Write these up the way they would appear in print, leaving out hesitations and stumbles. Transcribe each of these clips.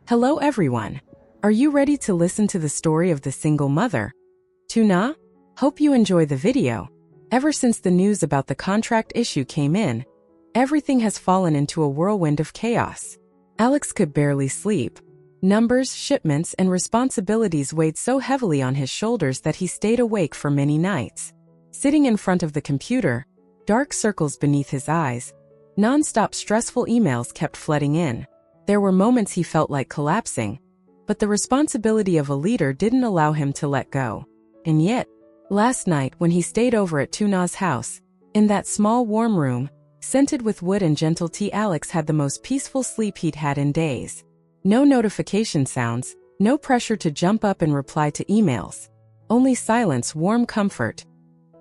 Hello everyone. Are you ready to listen to the story of the single mother? Tuna? Hope you enjoy the video. Ever since the news about the contract issue came in, everything has fallen into a whirlwind of chaos. Alex could barely sleep. Numbers, shipments, and responsibilities weighed so heavily on his shoulders that he stayed awake for many nights. Sitting in front of the computer, dark circles beneath his eyes, non-stop stressful emails kept flooding in. There were moments he felt like collapsing, but the responsibility of a leader didn't allow him to let go. And yet, last night when he stayed over at Tuna's house, in that small warm room, scented with wood and gentle tea, Alex had the most peaceful sleep he'd had in days. No notification sounds, no pressure to jump up and reply to emails. Only silence, warm comfort,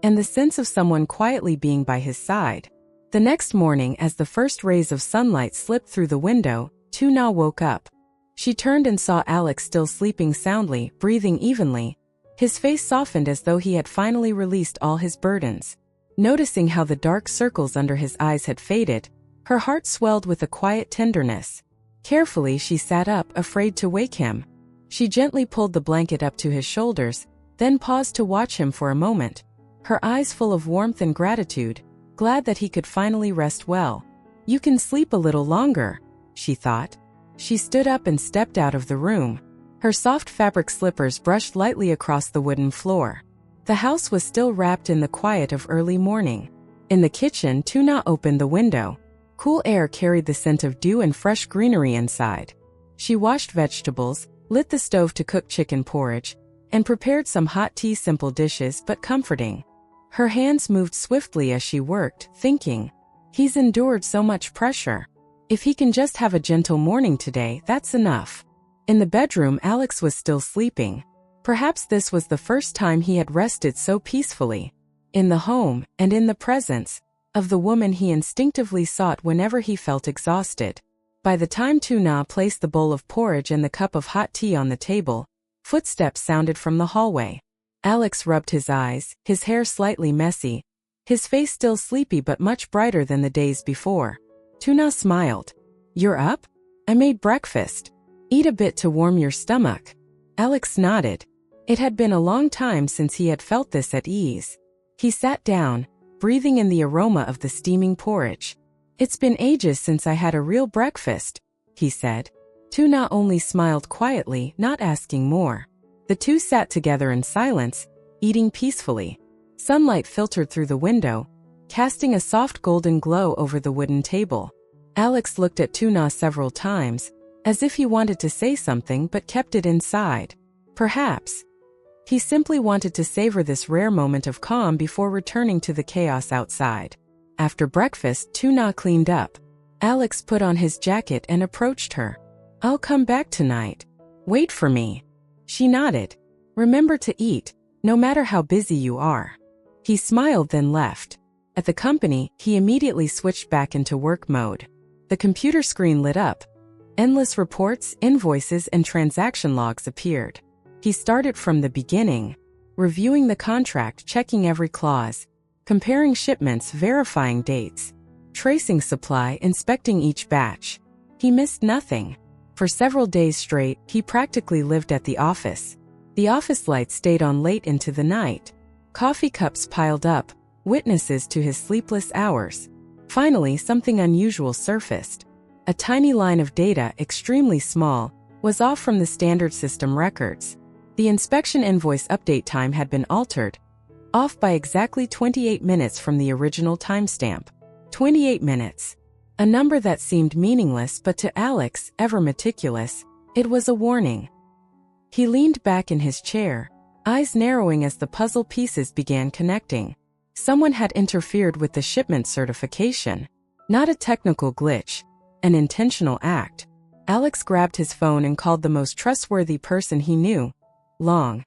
and the sense of someone quietly being by his side. The next morning, as the first rays of sunlight slipped through the window, Tuna woke up. She turned and saw Alex still sleeping soundly, breathing evenly. His face softened as though he had finally released all his burdens. Noticing how the dark circles under his eyes had faded, her heart swelled with a quiet tenderness. Carefully, she sat up, afraid to wake him. She gently pulled the blanket up to his shoulders, then paused to watch him for a moment, her eyes full of warmth and gratitude, glad that he could finally rest well. "You can sleep a little longer," she thought. She stood up and stepped out of the room. Her soft fabric slippers brushed lightly across the wooden floor. The house was still wrapped in the quiet of early morning. In the kitchen, Tuna opened the window. Cool air carried the scent of dew and fresh greenery inside. She washed vegetables, lit the stove to cook chicken porridge, and prepared some hot tea, simple dishes but comforting. Her hands moved swiftly as she worked, thinking, "He's endured so much pressure. If he can just have a gentle morning today, that's enough." In the bedroom, Alex was still sleeping. Perhaps this was the first time he had rested so peacefully. In the home, and in the presence of the woman he instinctively sought whenever he felt exhausted. By the time Tuna placed the bowl of porridge and the cup of hot tea on the table, footsteps sounded from the hallway. Alex rubbed his eyes, his hair slightly messy, his face still sleepy but much brighter than the days before. Tuna smiled. "You're up? I made breakfast. Eat a bit to warm your stomach." Alex nodded. It had been a long time since he had felt this at ease. He sat down, breathing in the aroma of the steaming porridge. "It's been ages since I had a real breakfast," he said. Tuna only smiled quietly, not asking more. The two sat together in silence, eating peacefully. Sunlight filtered through the window, casting a soft golden glow over the wooden table. Alex looked at Tuna several times, as if he wanted to say something but kept it inside. Perhaps he simply wanted to savor this rare moment of calm before returning to the chaos outside. After breakfast, Tuna cleaned up. Alex put on his jacket and approached her. "I'll come back tonight. Wait for me." She nodded. "Remember to eat, no matter how busy you are." He smiled, then left. At the company, he immediately switched back into work mode. The computer screen lit up. Endless reports, invoices, and transaction logs appeared. He started from the beginning, reviewing the contract, checking every clause, comparing shipments, verifying dates, tracing supply, inspecting each batch. He missed nothing. For several days straight, he practically lived at the office. The office lights stayed on late into the night. Coffee cups piled up, witnesses to his sleepless hours. Finally, something unusual surfaced. A tiny line of data, extremely small, was off from the standard system records. The inspection invoice update time had been altered, off by exactly 28 minutes from the original timestamp. 28 minutes. A number that seemed meaningless, but to Alex, ever meticulous, it was a warning. He leaned back in his chair, eyes narrowing as the puzzle pieces began connecting. Someone had interfered with the shipment certification. Not a technical glitch, an intentional act. Alex grabbed his phone and called the most trustworthy person he knew, Long,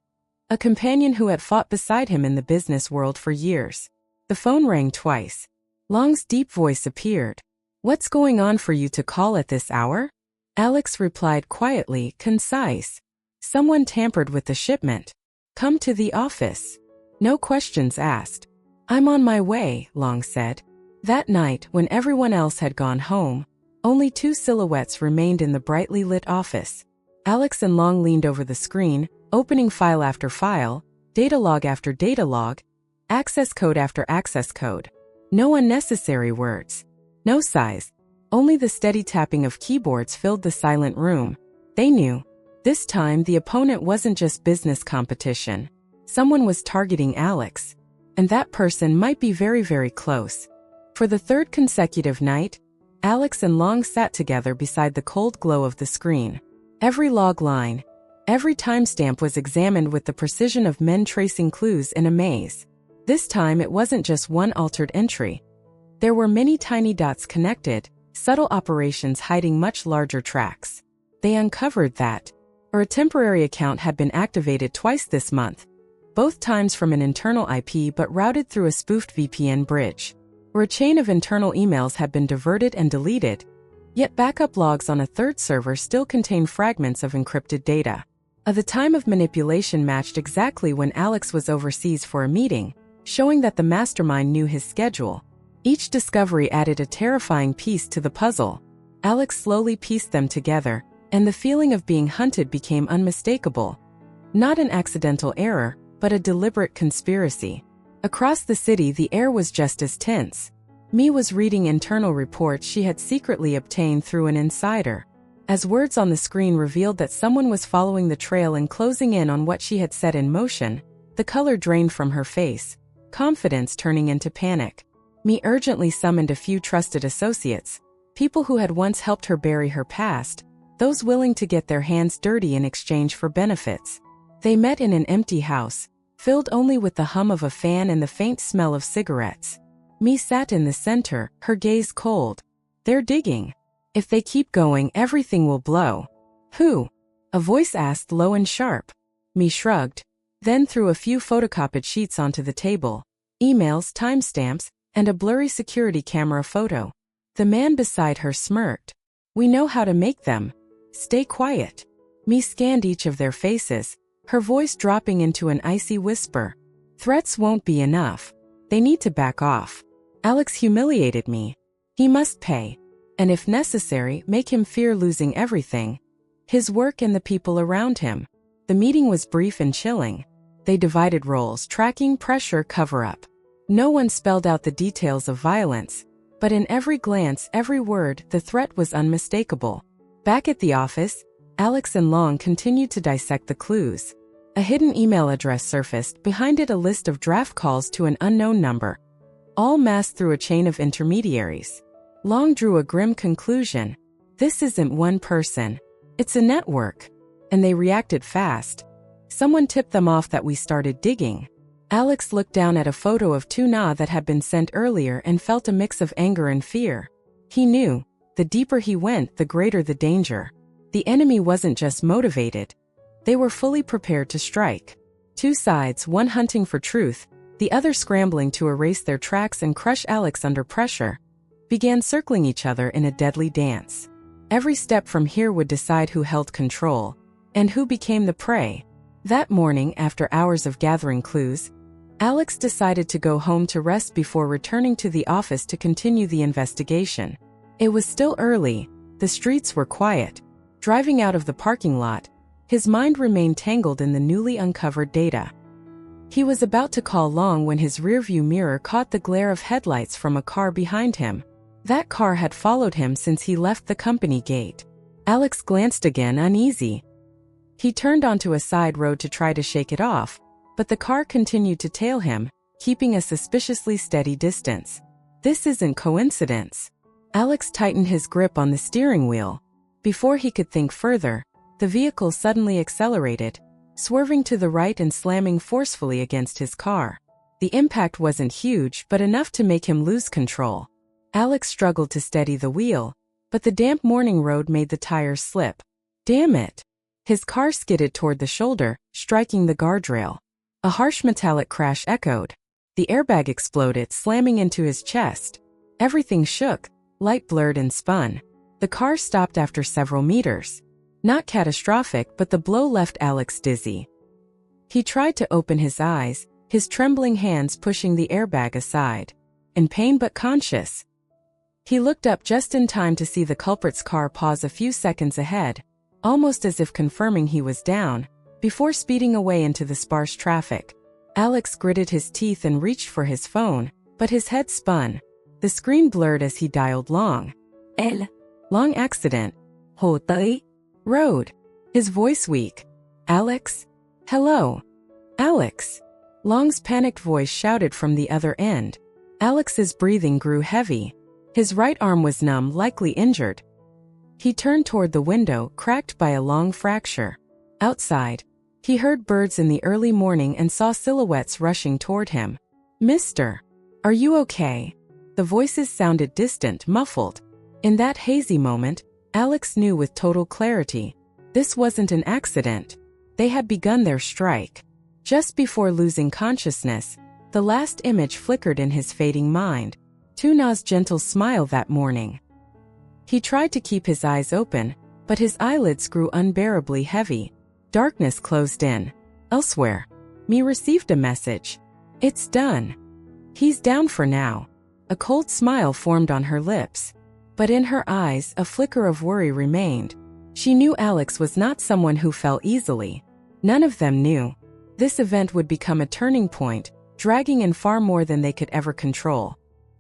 a companion who had fought beside him in the business world for years. The phone rang twice. Long's deep voice appeared. "What's going on for you to call at this hour?" Alex replied quietly, concise. "Someone tampered with the shipment. Come to the office." No questions asked. "I'm on my way," Long said. That night, when everyone else had gone home, Only two silhouettes remained in the brightly lit office. Alex and Long leaned over the screen, opening file after file, data log after data log, access code after access code. No unnecessary words. No sighs. Only the steady tapping of keyboards filled the silent room. They knew. This time the opponent wasn't just business competition. Someone was targeting Alex. And that person might be very, very close. For the third consecutive night, Alex and Long sat together beside the cold glow of the screen. Every log line, every timestamp was examined with the precision of men tracing clues in a maze. This time it wasn't just one altered entry. There were many tiny dots connected, subtle operations hiding much larger tracks. They uncovered that a temporary account had been activated twice this month, both times from an internal IP but routed through a spoofed VPN bridge. Or a chain of internal emails had been diverted and deleted, yet backup logs on a third server still contained fragments of encrypted data. The time of manipulation matched exactly when Alex was overseas for a meeting, showing that the mastermind knew his schedule. Each discovery added a terrifying piece to the puzzle. Alex slowly pieced them together, and the feeling of being hunted became unmistakable. Not an accidental error, but a deliberate conspiracy. Across the city, the air was just as tense. Mi was reading internal reports she had secretly obtained through an insider. As words on the screen revealed that someone was following the trail and closing in on what she had set in motion, the color drained from her face, confidence turning into panic. Mi urgently summoned a few trusted associates, people who had once helped her bury her past, those willing to get their hands dirty in exchange for benefits. They met in an empty house, filled only with the hum of a fan and the faint smell of cigarettes. Mi sat in the center, her gaze cold. They're digging. If they keep going, everything will blow. Who? A voice asked, low and sharp. Mi shrugged, then threw a few photocopied sheets onto the table. Emails, timestamps, and a blurry security camera photo. The man beside her smirked. We know how to make them. Stay quiet. Mi scanned each of their faces, her voice dropping into an icy whisper. Threats won't be enough. They need to back off. Alex humiliated me. He must pay. And if necessary, make him fear losing everything. His work and the people around him. The meeting was brief and chilling. They divided roles, tracking, pressure, cover-up. No one spelled out the details of violence, but in every glance, every word, the threat was unmistakable. Back at the office, Alex and Long continued to dissect the clues. A hidden email address surfaced, behind it a list of draft calls to an unknown number, all masked through a chain of intermediaries. Long drew a grim conclusion. This isn't one person. It's a network. And they reacted fast. Someone tipped them off that we started digging. Alex looked down at a photo of tuna that had been sent earlier and felt a mix of anger and fear. He knew, the deeper he went, the greater the danger. The enemy wasn't just motivated. They were fully prepared to strike. Two sides, one hunting for truth, the other scrambling to erase their tracks and crush Alex under pressure, began circling each other in a deadly dance. Every step from here would decide who held control, and who became the prey. That morning, after hours of gathering clues, Alex decided to go home to rest before returning to the office to continue the investigation. It was still early, the streets were quiet. Driving out of the parking lot, his mind remained tangled in the newly uncovered data. He was about to call Long when his rearview mirror caught the glare of headlights from a car behind him. That car had followed him since he left the company gate. Alex glanced again, uneasy. He turned onto a side road to try to shake it off, but the car continued to tail him, keeping a suspiciously steady distance. This isn't coincidence. Alex tightened his grip on the steering wheel. Before he could think further, the vehicle suddenly accelerated, swerving to the right and slamming forcefully against his car. The impact wasn't huge, but enough to make him lose control. Alex struggled to steady the wheel, but the damp morning road made the tires slip. Damn it! His car skidded toward the shoulder, striking the guardrail. A harsh metallic crash echoed. The airbag exploded, slamming into his chest. Everything shook, light blurred and spun. The car stopped after several meters. Not catastrophic, but the blow left Alex dizzy. He tried to open his eyes, his trembling hands pushing the airbag aside. In pain but conscious. He looked up just in time to see the culprit's car pause a few seconds ahead, almost as if confirming he was down, before speeding away into the sparse traffic. Alex gritted his teeth and reached for his phone, but his head spun. The screen blurred as he dialed Long. Long accident. Hồ tới. Road. His voice weak. Alex? Hello? Alex? Long's panicked voice shouted from the other end. Alex's breathing grew heavy. His right arm was numb, likely injured. He turned toward the window, cracked by a long fracture. Outside, he heard birds in the early morning and saw silhouettes rushing toward him. Mister, are you okay? The voices sounded distant, muffled. In that hazy moment, Alex knew with total clarity. This wasn't an accident. They had begun their strike. Just before losing consciousness, the last image flickered in his fading mind. Tuna's gentle smile that morning. He tried to keep his eyes open, but his eyelids grew unbearably heavy. Darkness closed in. Elsewhere, me received a message. It's done. He's down for now. A cold smile formed on her lips, but in her eyes a flicker of worry remained. She knew Alex was not someone who fell easily. None of them knew. This event would become a turning point, dragging in far more than they could ever control.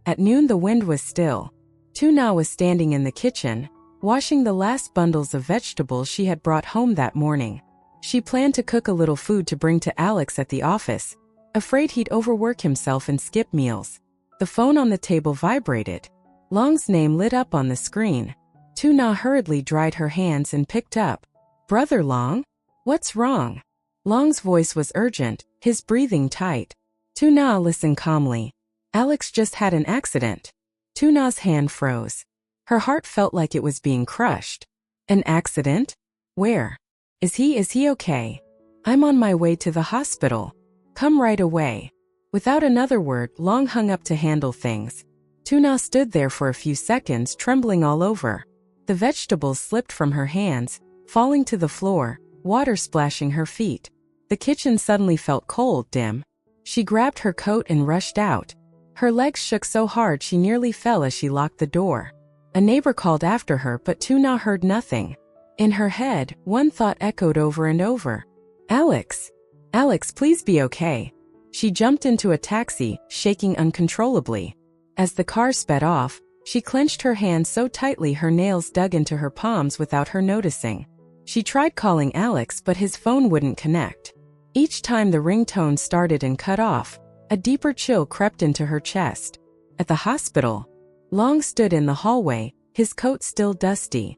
At noon the wind was still. Tuna was standing in the kitchen, washing the last bundles of vegetables she had brought home that morning. She planned to cook a little food to bring to Alex at the office, afraid he'd overwork himself and skip meals. The phone on the table vibrated. Long's name lit up on the screen. Tuna hurriedly dried her hands and picked up. Brother Long? What's wrong? Long's voice was urgent, his breathing tight. Tuna listened calmly. Alex just had an accident. Tuna's hand froze. Her heart felt like it was being crushed. An accident? Where? Is he okay? I'm on my way to the hospital. Come right away. Without another word, Long hung up to handle things. Tuna stood there for a few seconds, trembling all over. The vegetables slipped from her hands, falling to the floor, water splashing her feet. The kitchen suddenly felt cold, dim. She grabbed her coat and rushed out. Her legs shook so hard she nearly fell as she locked the door. A neighbor called after her, but Tuna heard nothing. In her head, one thought echoed over and over. Alex! Alex, please be okay. She jumped into a taxi, shaking uncontrollably. As the car sped off, she clenched her hands so tightly her nails dug into her palms without her noticing. She tried calling Alex, but his phone wouldn't connect. Each time the ringtone started and cut off, a deeper chill crept into her chest. At the hospital, Long stood in the hallway, his coat still dusty.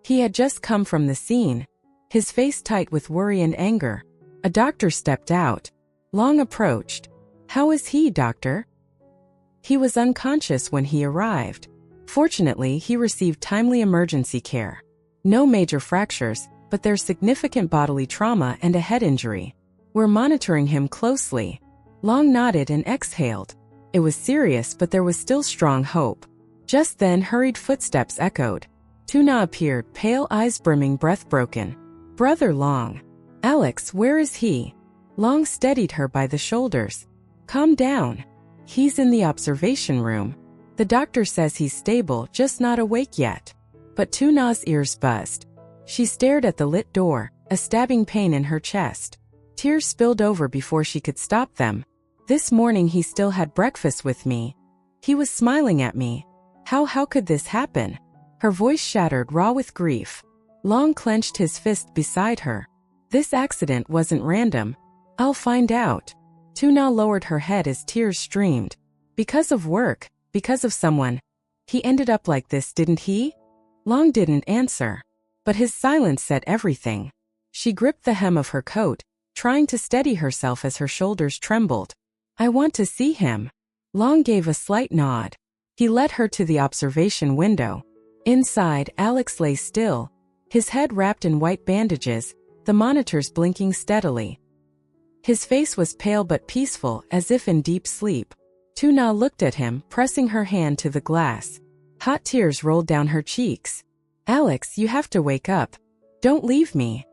He had just come from the scene, his face tight with worry and anger. A doctor stepped out. Long approached. How is he, doctor? He was unconscious when he arrived. Fortunately, he received timely emergency care. No major fractures, but there's significant bodily trauma and a head injury. We're monitoring him closely. Long nodded and exhaled. It was serious, but there was still strong hope. Just then, hurried footsteps echoed. Tuna appeared, pale eyes brimming, breath broken. Brother Long. Alex, where is he? Long steadied her by the shoulders. Calm down. He's in the observation room. The doctor says he's stable, just not awake yet. But Tuna's ears buzzed. She stared at the lit door, a stabbing pain in her chest. Tears spilled over before she could stop them. This morning he still had breakfast with me. He was smiling at me. How could this happen? Her voice shattered, raw with grief. Long clenched his fist beside her. This accident wasn't random. I'll find out. Tuna lowered her head as tears streamed. Because of work, because of someone. He ended up like this, didn't he? Long didn't answer. But his silence said everything. She gripped the hem of her coat, trying to steady herself as her shoulders trembled. I want to see him. Long gave a slight nod. He led her to the observation window. Inside, Alex lay still, his head wrapped in white bandages, the monitors blinking steadily. His face was pale but peaceful, as if in deep sleep. Tuna looked at him, pressing her hand to the glass. Hot tears rolled down her cheeks. Alex, you have to wake up. Don't leave me.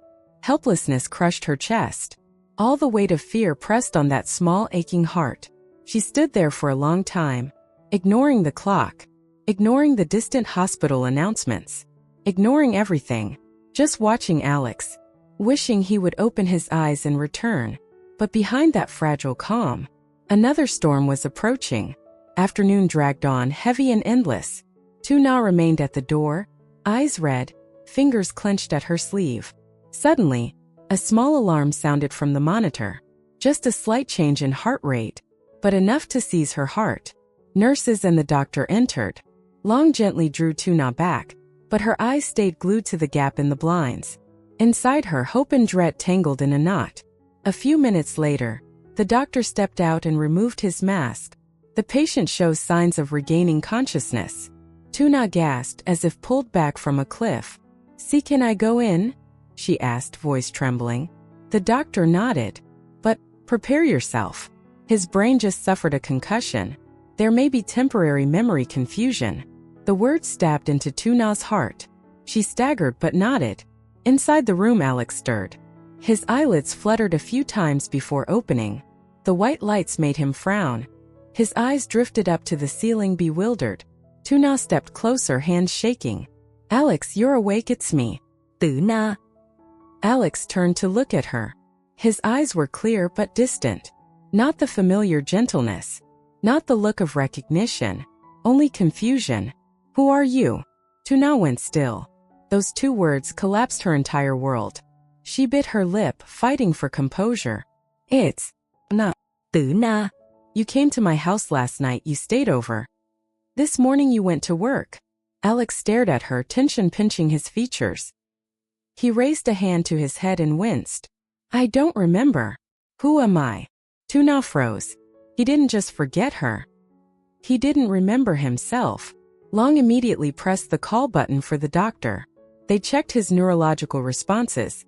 Helplessness crushed her chest. All the weight of fear pressed on that small, aching heart. She stood there for a long time, ignoring the clock. ignoring the distant hospital announcements, ignoring everything, just watching Alex, wishing he would open his eyes and return. But behind that fragile calm, another storm was approaching. Afternoon dragged on, heavy and endless. Tuna remained at the door, eyes red, fingers clenched at her sleeve. Suddenly, a small alarm sounded from the monitor. Just a slight change in heart rate, but enough to seize her heart. Nurses and the doctor entered. Long gently drew Tuna back, but her eyes stayed glued to the gap in the blinds. Inside her, hope and dread tangled in a knot. A few minutes later, the doctor stepped out and removed his mask. The patient shows signs of regaining consciousness. Tuna gasped as if pulled back from a cliff. "See, can I go in?" she asked, voice trembling. The doctor nodded. "But prepare yourself. His brain just suffered a concussion. There may be temporary memory confusion." The words stabbed into Tuna's heart. She staggered but nodded. Inside the room, Alex stirred. His eyelids fluttered a few times before opening. The white lights made him frown. His eyes drifted up to the ceiling, bewildered. Tuna stepped closer, hands shaking. "Alex, you're awake, it's me. Tuna." Alex turned to look at her. His eyes were clear but distant. Not the familiar gentleness. Not the look of recognition. Only confusion. "Who are you?" Tuna went still. Those two words collapsed her entire world. She bit her lip, fighting for composure. "It's Tuna. You came to my house last night, you stayed over. This morning you went to work." Alex stared at her, tension pinching his features. He raised a hand to his head and winced. "I don't remember. Who am I?" Tuna froze. He didn't just forget her. He didn't remember himself. Long immediately pressed the call button for the doctor. They checked his neurological responses.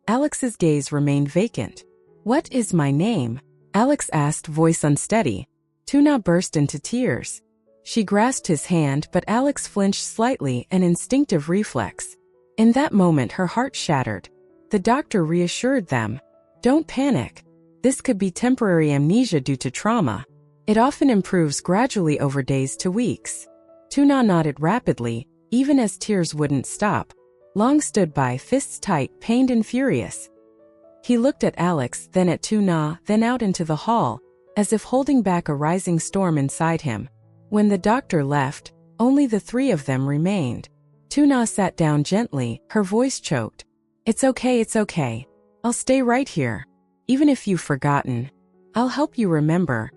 Alex's gaze remained vacant. "What is my name?" Alex asked, voice unsteady. Tuna burst into tears. She grasped his hand, but Alex flinched slightly, an instinctive reflex. In that moment, her heart shattered. The doctor reassured them. "Don't panic. This could be temporary amnesia due to trauma. It often improves gradually over days to weeks." Tuna nodded rapidly, even as tears wouldn't stop. Long stood by, fists tight, pained and furious. He looked at Alex, then at Tuna, then out into the hall, as if holding back a rising storm inside him. When the doctor left, only the three of them remained. Tuna sat down gently, her voice choked. It's okay. I'll stay right here. Even if you've forgotten, I'll help you remember."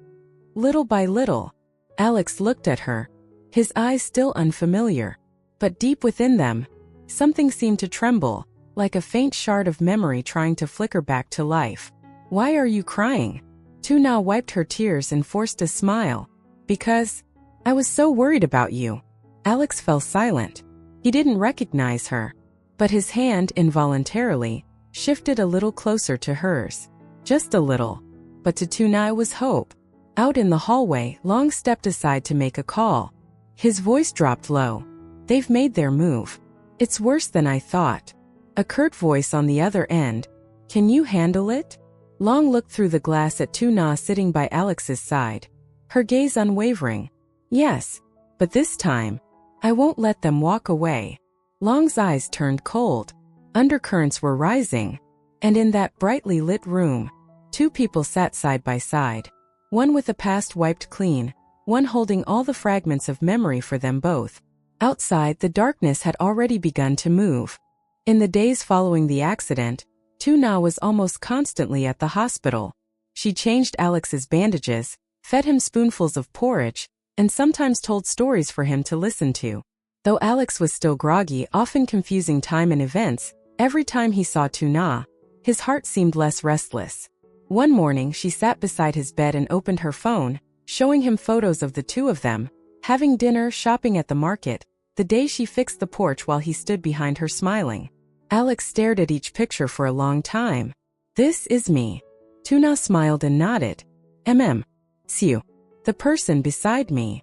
Little by little, Alex looked at her, his eyes still unfamiliar. But deep within them, something seemed to tremble, like a faint shard of memory trying to flicker back to life. "Why are you crying?" Tuna wiped her tears and forced a smile. "Because I was so worried about you." Alex fell silent. He didn't recognize her, but his hand, involuntarily, shifted a little closer to hers. Just a little. But to Tuna it was hope. Out in the hallway, Long stepped aside to make a call. His voice dropped low. "They've made their move. It's worse than I thought." A curt voice on the other end. "Can you handle it?" Long looked through the glass at Tuna sitting by Alex's side. Her gaze unwavering. "Yes. But this time, I won't let them walk away." Long's eyes turned cold. Undercurrents were rising. And in that brightly lit room, two people sat side by side. One with a past wiped clean, one holding all the fragments of memory for them both. Outside, the darkness had already begun to move. In the days following the accident, Tuna was almost constantly at the hospital. She changed Alex's bandages, fed him spoonfuls of porridge, and sometimes told stories for him to listen to. Though Alex was still groggy, often confusing time and events, every time he saw Tuna, his heart seemed less restless. One morning, she sat beside his bed and opened her phone, showing him photos of the two of them, having dinner, shopping at the market, the day she fixed the porch while he stood behind her smiling. Alex stared at each picture for a long time. "This is me." Tuna smiled and nodded. "It's you. The person beside me."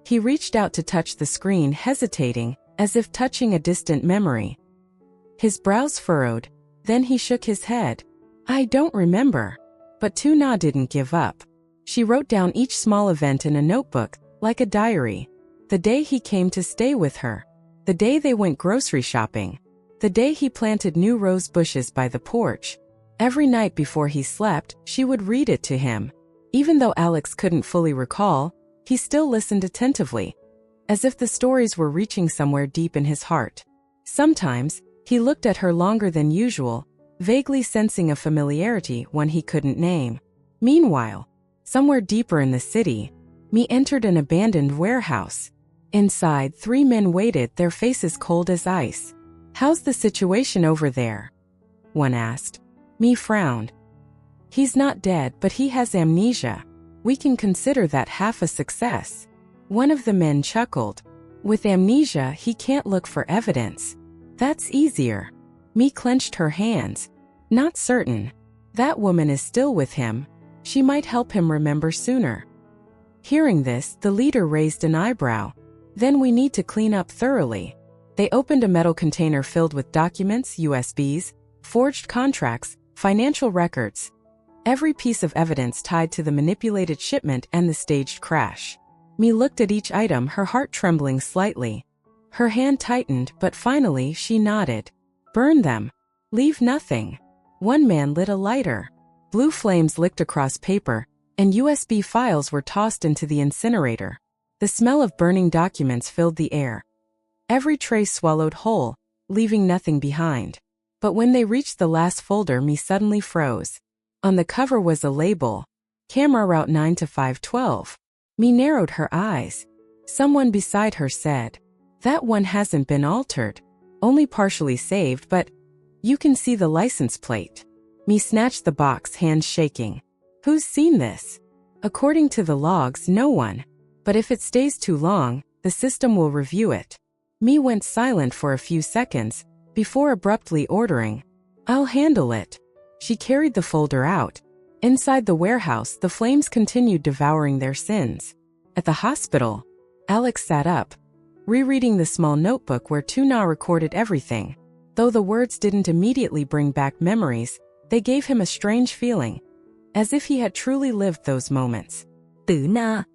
He reached out to touch the screen, hesitating, as if touching a distant memory. His brows furrowed, then he shook his head. "I don't remember." But Tuna didn't give up. She wrote down each small event in a notebook, like a diary. The day he came to stay with her. The day they went grocery shopping. The day he planted new rose bushes by the porch. Every night before he slept, she would read it to him. Even though Alex couldn't fully recall, he still listened attentively, as if the stories were reaching somewhere deep in his heart. Sometimes, he looked at her longer than usual, vaguely sensing a familiarity one he couldn't name. Meanwhile, somewhere deeper in the city, me entered an abandoned warehouse. Inside, 3 men waited, their faces cold as ice. "How's the situation over there?" one asked. Me frowned. "He's not dead, but he has amnesia. We can consider that half a success." One of the men chuckled. "With amnesia, he can't look for evidence. That's easier." Me clenched her hands. "Not certain. That woman is still with him. She might help him remember sooner." Hearing this, the leader raised an eyebrow. "Then we need to clean up thoroughly." They opened a metal container filled with documents, USBs, forged contracts, financial records. Every piece of evidence tied to the manipulated shipment and the staged crash. Me looked at each item, her heart trembling slightly. Her hand tightened, but finally she nodded. "Burn them. Leave nothing." One man lit a lighter. Blue flames licked across paper, and USB files were tossed into the incinerator. The smell of burning documents filled the air. Every tray swallowed whole, leaving nothing behind. But when they reached the last folder, me suddenly froze. On the cover was a label. Camera route 9 to 512. Me narrowed her eyes. Someone beside her said, "That one hasn't been altered. Only partially saved, but you can see the license plate." Me snatched the box, hands shaking. "Who's seen this?" "According to the logs, no one. But if it stays too long, the system will review it." Me went silent for a few seconds, before abruptly ordering, "I'll handle it." She carried the folder out. Inside the warehouse, the flames continued devouring their sins. At the hospital, Alex sat up, rereading the small notebook where Tuna recorded everything. Though the words didn't immediately bring back memories, they gave him a strange feeling, as if he had truly lived those moments. "Tuna,"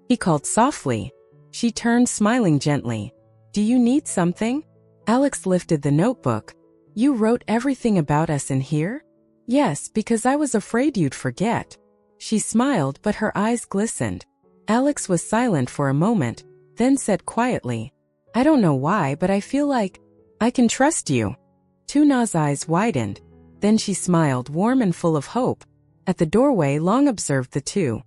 he called softly. She turned, smiling gently. "Do you need something?" Alex lifted the notebook. "You wrote everything about us in here?" "Yes, because I was afraid you'd forget." She smiled, but her eyes glistened. Alex was silent for a moment, then said quietly, "I don't know why, but I feel like I can trust you." Tuna's eyes widened. Then she smiled, warm and full of hope. At the doorway, Long observed the two.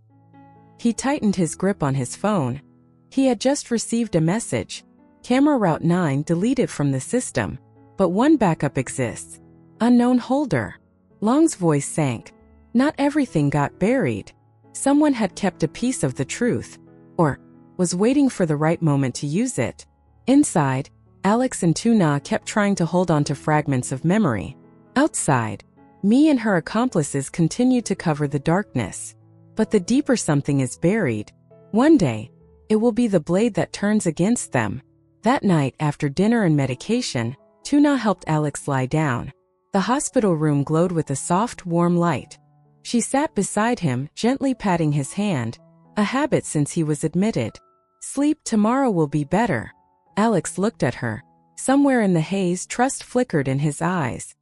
He tightened his grip on his phone. He had just received a message. Camera route 9 deleted from the system, but one backup exists. Unknown holder. Long's voice sank. Not everything got buried. Someone had kept a piece of the truth, or was waiting for the right moment to use it. Inside, Alex and Tuna kept trying to hold on to fragments of memory. Outside, me and her accomplices continued to cover the darkness. But the deeper something is buried. One day, it will be the blade that turns against them. That night, after dinner and medication, Tuna helped Alex lie down. The hospital room glowed with a soft, warm light. She sat beside him, gently patting his hand, a habit since he was admitted. "Sleep, tomorrow will be better." Alex looked at her. Somewhere in the haze, trust flickered in his eyes.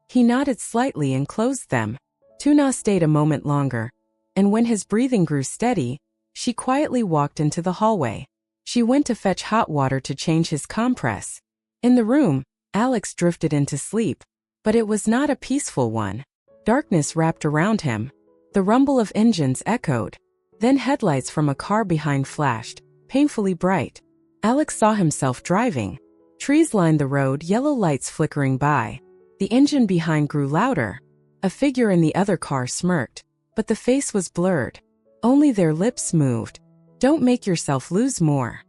He nodded slightly and closed them. Tuna stayed a moment longer, and when his breathing grew steady, she quietly walked into the hallway. She went to fetch hot water to change his compress. In the room, Alex drifted into sleep, but it was not a peaceful one. Darkness wrapped around him. The rumble of engines echoed. Then headlights from a car behind flashed, painfully bright. Alex saw himself driving. Trees lined the road, yellow lights flickering by. The engine behind grew louder. A figure in the other car smirked, but the face was blurred. Only their lips moved. "Don't make yourself lose more."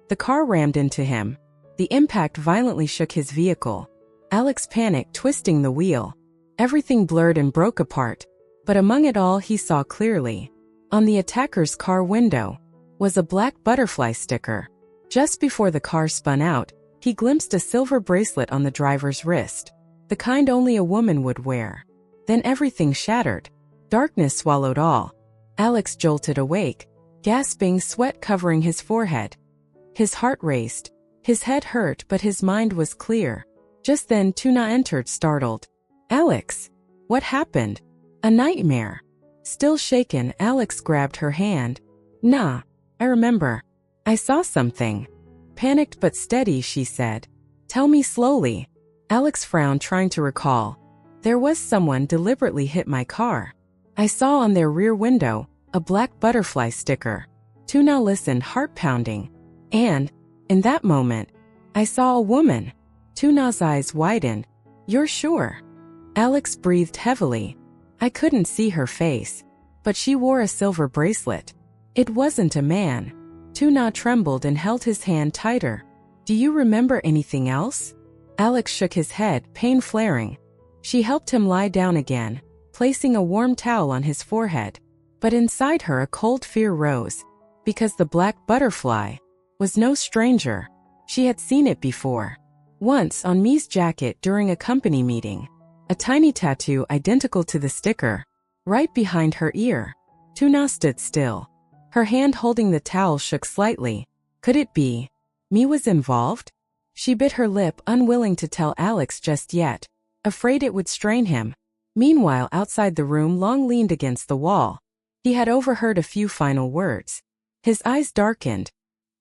The car rammed into him. The impact violently shook his vehicle. Alex panicked, twisting the wheel. Everything blurred and broke apart, but among it all he saw clearly. On the attacker's car window was a black butterfly sticker. Just before the car spun out, he glimpsed a silver bracelet on the driver's wrist, the kind only a woman would wear. Then everything shattered. Darkness swallowed all. Alex jolted awake, gasping, sweat covering his forehead. His heart raced. His head hurt, but his mind was clear. Just then, Tuna entered, startled. Alex! What happened? A nightmare. Still shaken, Alex grabbed her hand. Nah, I remember. I saw something. Panicked but steady, she said. Tell me slowly. Alex frowned, trying to recall. There was someone deliberately hit my car. I saw on their rear window a black butterfly sticker. Tuna listened, heart pounding. And, in that moment, I saw a woman. Tuna's eyes widened. You're sure? Alex breathed heavily. I couldn't see her face, but she wore a silver bracelet. It wasn't a man. Tuna trembled and held his hand tighter. Do you remember anything else? Alex shook his head, pain flaring. She helped him lie down again, placing a warm towel on his forehead. But inside her a cold fear rose, because the black butterfly was no stranger. She had seen it before. Once on Mi's jacket during a company meeting. A tiny tattoo identical to the sticker, right behind her ear. Tuna stood still. Her hand holding the towel shook slightly. Could it be? Mi was involved? She bit her lip, unwilling to tell Alex just yet, afraid it would strain him. Meanwhile, outside the room, Long leaned against the wall. He had overheard a few final words. His eyes darkened.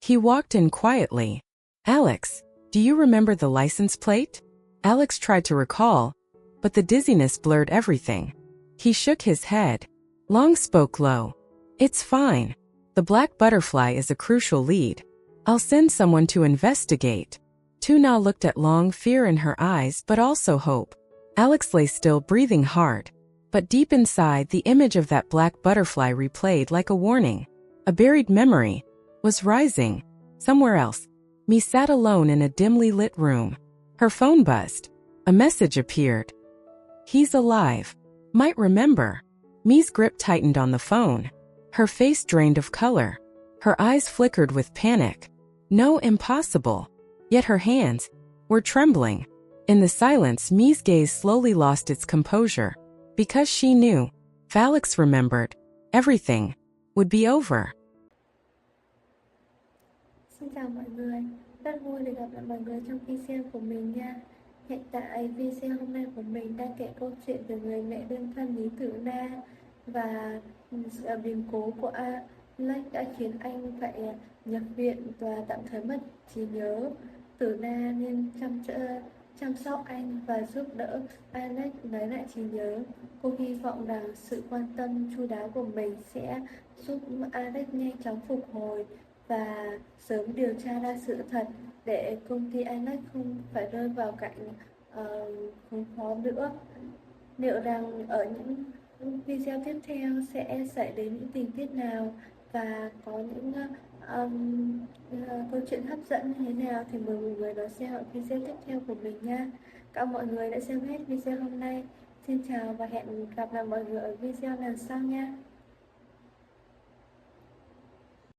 He walked in quietly. Alex, do you remember the license plate? Alex tried to recall, but the dizziness blurred everything. He shook his head. Long spoke low. It's fine. The black butterfly is a crucial lead. I'll send someone to investigate. Tuna looked at Long, fear in her eyes but also hope. Alex lay still, breathing hard. But deep inside, the image of that black butterfly replayed like a warning. A buried memory was rising. Somewhere else. Mi sat alone in a dimly lit room. Her phone buzzed. A message appeared. He's alive. Might remember. Mi's grip tightened on the phone. Her face drained of color. Her eyes flickered with panic. No, impossible. Yet her hands were trembling. In the silence, Mi's gaze slowly lost its composure. Because she knew, if Alex remembered, everything would be over. Xin chào mọi người, rất vui được gặp lại mọi người trong video của mình nha. Hiện tại video hôm nay của mình đang kể câu chuyện về người mẹ đơn thân Lytulinda và sự biến cố của Alex đã khiến anh phải nhập viện và tạm thời mất trí nhớ. Lytulinda nên chăm sóc anh và giúp đỡ Alex lấy lại trí nhớ. Cô hy vọng rằng sự quan tâm chu đáo của mình sẽ giúp Alex nhanh chóng phục hồi và sớm điều tra ra sự thật để công ty Alex không phải rơi vào cảnh khốn khó nữa. Liệu rằng ở những video tiếp theo sẽ xảy đến những tình tiết nào và có những câu chuyện hấp dẫn như thế nào thì mời mọi người đón xem ở video tiếp theo của mình nha. Cảm ơn mọi người đã xem hết video hôm nay. Xin chào và hẹn gặp lại mọi người ở video lần sau nha.